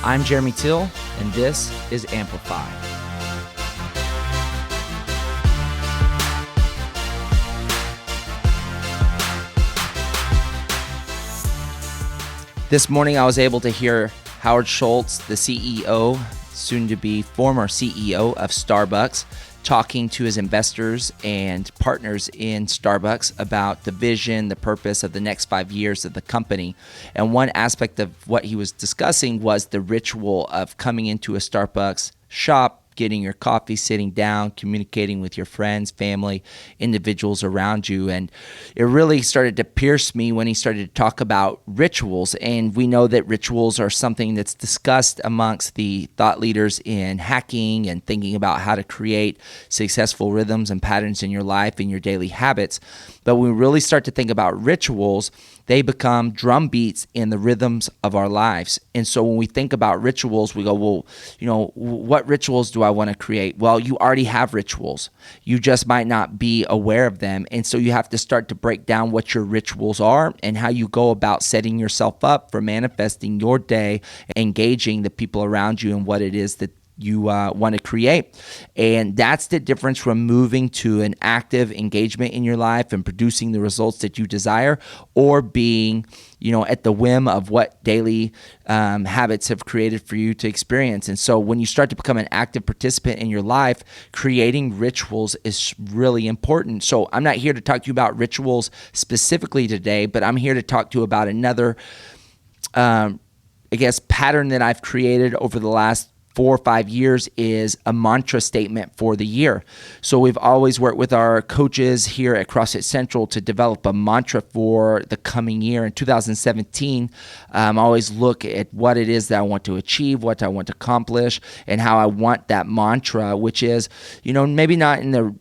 I'm Jeremy Thiel, and this is Amplify. This morning, I was able to hear Howard Schultz, the CEO, soon to be former CEO of Starbucks, talking to his investors and partners in Starbucks about the vision, the purpose of the next 5 years of the company. And one aspect of what he was discussing was the ritual of coming into a Starbucks shop, getting your coffee, sitting down, communicating with your friends, family, individuals around you. And it really started to pierce me when he started to talk about rituals. And we know that rituals are something that's discussed amongst the thought leaders in hacking and thinking about how to create successful rhythms and patterns in your life and your daily habits. But when we really start to think about rituals, they become drum beats in the rhythms of our lives. And so when we think about rituals, we go, well, what rituals do I want to create? Well, you already have rituals. You just might not be aware of them. And so you have to start to break down what your rituals are and how you go about setting yourself up for manifesting your day, engaging the people around you in what it is that you want to create. And that's the difference from moving to an active engagement in your life and producing the results that you desire, or being, at the whim of what daily habits have created for you to experience. And so when you start to become an active participant in your life, creating rituals is really important. So I'm not here to talk to you about rituals specifically today, but I'm here to talk to you about another, pattern that I've created over the last 4 or 5 years is a mantra statement for the year. So we've always worked with our coaches here at CrossFit Central to develop a mantra for the coming year. In 2017, I always look at what it is that I want to achieve, what I want to accomplish, and how I want that mantra, which is, maybe not in the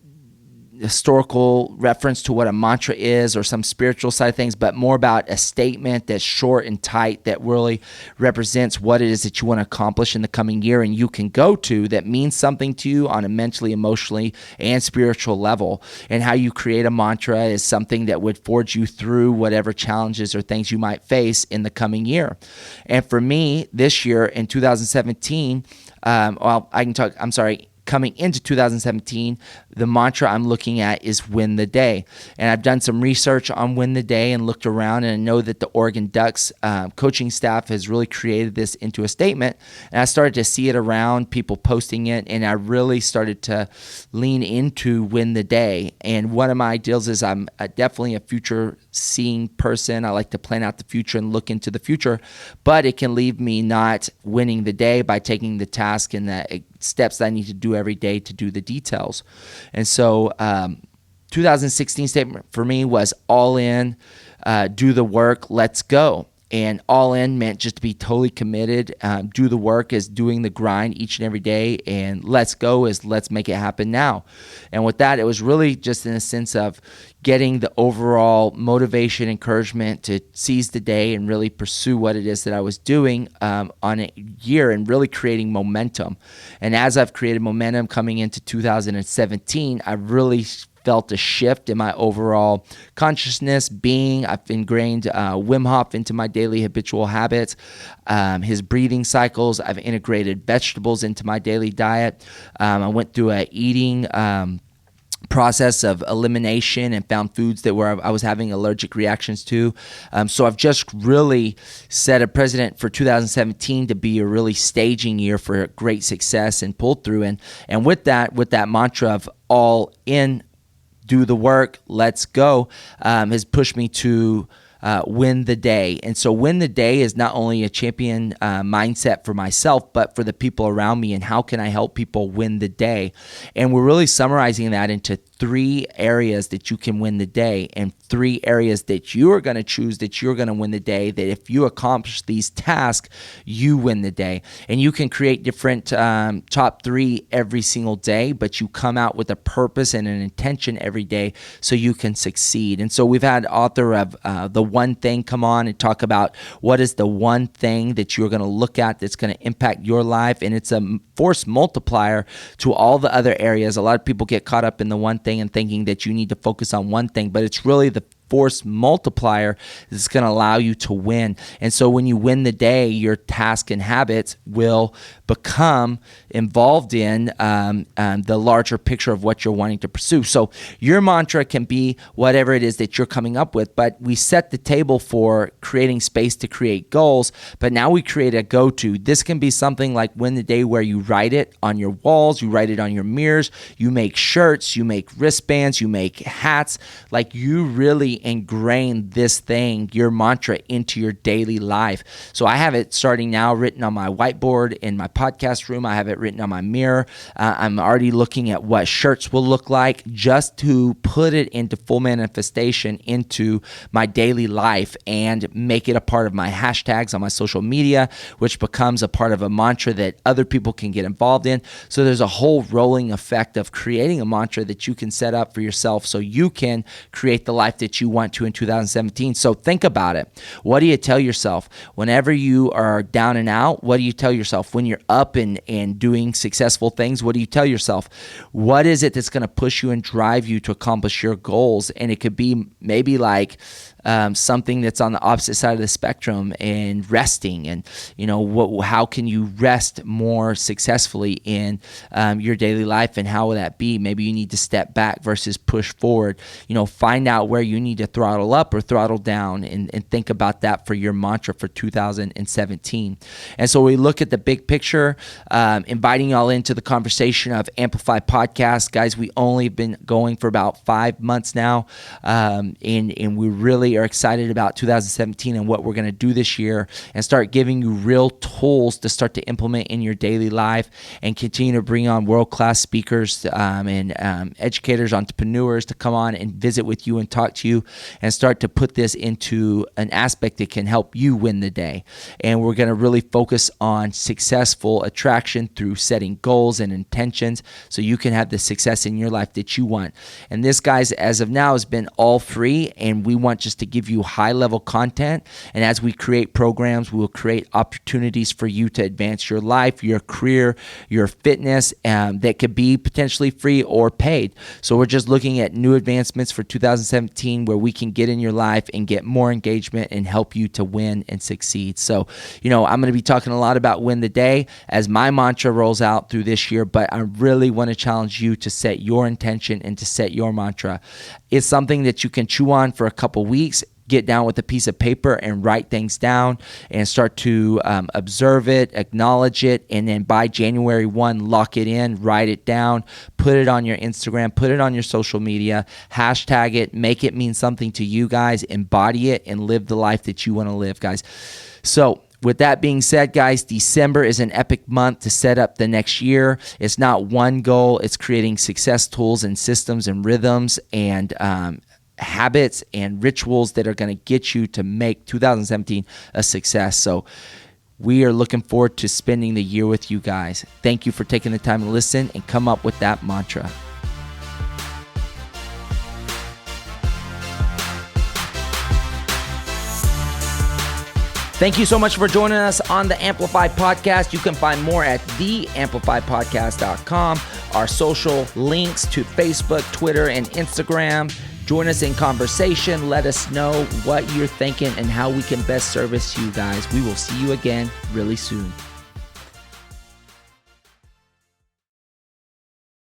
historical reference to what a mantra is or some spiritual side of things, but more about a statement that's short and tight that really represents what it is that you want to accomplish in the coming year, and you can go to that means something to you on a mentally, emotionally, and spiritual level. And how you create a mantra is something that would forge you through whatever challenges or things you might face in the coming year. And for me, this year in 2017, coming into 2017, the mantra I'm looking at is win the day. And I've done some research on win the day and looked around, and I know that the Oregon Ducks coaching staff has really created this into a statement. And I started to see it around, people posting it, and I really started to lean into win the day. And one of my ideals is I'm definitely a future seeing person. I like to plan out the future and look into the future, but it can leave me not winning the day by taking the task and the steps that I need to do every day to do the details. And so 2016 statement for me was all in, do the work, let's go. And all in meant just to be totally committed. Do the work is doing the grind each and every day, and let's go is let's make it happen now. And with that, it was really just in a sense of getting the overall motivation, encouragement to seize the day and really pursue what it is that I was doing on a year, and really creating momentum. And as I've created momentum coming into 2017, I really felt a shift in my overall consciousness, being. I've ingrained Wim Hof into my daily habitual habits, his breathing cycles. I've integrated vegetables into my daily diet. I went through a eating process of elimination and found foods that I was having allergic reactions to. So I've just really set a precedent for 2017 to be a really staging year for great success and pull through. And with that mantra of all in, do the work, let's go, has pushed me to win the day. And so win the day is not only a champion mindset for myself, but for the people around me, and how can I help people win the day? And we're really summarizing that into 3 areas that you can win the day, and 3 areas that you are going to choose that you're going to win the day, that if you accomplish these tasks, you win the day. And you can create different top 3 every single day, but you come out with a purpose and an intention every day so you can succeed. And so we've had author of The One Thing come on and talk about what is the one thing that you're going to look at that's going to impact your life, and it's a force multiplier to all the other areas. A lot of people get caught up in the one thing and thinking that you need to focus on one thing, but it's really the force multiplier that's going to allow you to win. And so when you win the day, your task and habits will become involved in the larger picture of what you're wanting to pursue. So your mantra can be whatever it is that you're coming up with, but we set the table for creating space to create goals, but now we create a go-to. This can be something like win the day, where you write it on your walls, you write it on your mirrors, you make shirts, you make wristbands, you make hats. Like, you really ingrain this thing, your mantra, into your daily life. So I have it starting now written on my whiteboard in my podcast room. I have it written on my mirror. I'm already looking at what shirts will look like, just to put it into full manifestation into my daily life and make it a part of my hashtags on my social media, which becomes a part of a mantra that other people can get involved in. So there's a whole rolling effect of creating a mantra that you can set up for yourself so you can create the life that you want to in 2017. So think about it. What do you tell yourself whenever you are down and out? What do you tell yourself when you're up and doing successful things? What do you tell yourself? What is it that's going to push you and drive you to accomplish your goals? And it could be maybe like something that's on the opposite side of the spectrum, and resting, and how can you rest more successfully in your daily life, and how will that be? Maybe you need to step back versus push forward. Find out where you need to throttle up or throttle down, and think about that for your mantra for 2017. And so we look at the big picture, inviting y'all into the conversation of Amplify Podcast. Guys, we only been going for about 5 months now, and we really are excited about 2017 and what we're going to do this year, and start giving you real tools to start to implement in your daily life, and continue to bring on world-class speakers and educators, entrepreneurs to come on and visit with you and talk to you, and start to put this into an aspect that can help you win the day. And we're going to really focus on successful attraction through setting goals and intentions so you can have the success in your life that you want. And this, guys, as of now, has been all free, and we want just to give you high-level content. And as we create programs, we will create opportunities for you to advance your life, your career, your fitness, that could be potentially free or paid. So we're just looking at new advancements for 2017 where we can get in your life and get more engagement and help you to win and succeed. So, I'm going to be talking a lot about win the day as my mantra rolls out through this year, but I really want to challenge you to set your intention and to set your mantra. It's something that you can chew on for a couple weeks, get down with a piece of paper and write things down, and start to observe it, acknowledge it, and then by January 1, lock it in, write it down, put it on your Instagram, put it on your social media, hashtag it, make it mean something to you guys, embody it, and live the life that you want to live, guys. So with that being said, guys, December is an epic month to set up the next year. It's not one goal. It's creating success tools and systems and rhythms and habits and rituals that are going to get you to make 2017 a success. So we are looking forward to spending the year with you guys. Thank you for taking the time to listen and come up with that mantra. Thank you so much for joining us on the Amplify Podcast. You can find more at theamplifypodcast.com. Our social links to Facebook, Twitter, and Instagram. Join us in conversation. Let us know what you're thinking and how we can best service you guys. We will see you again really soon.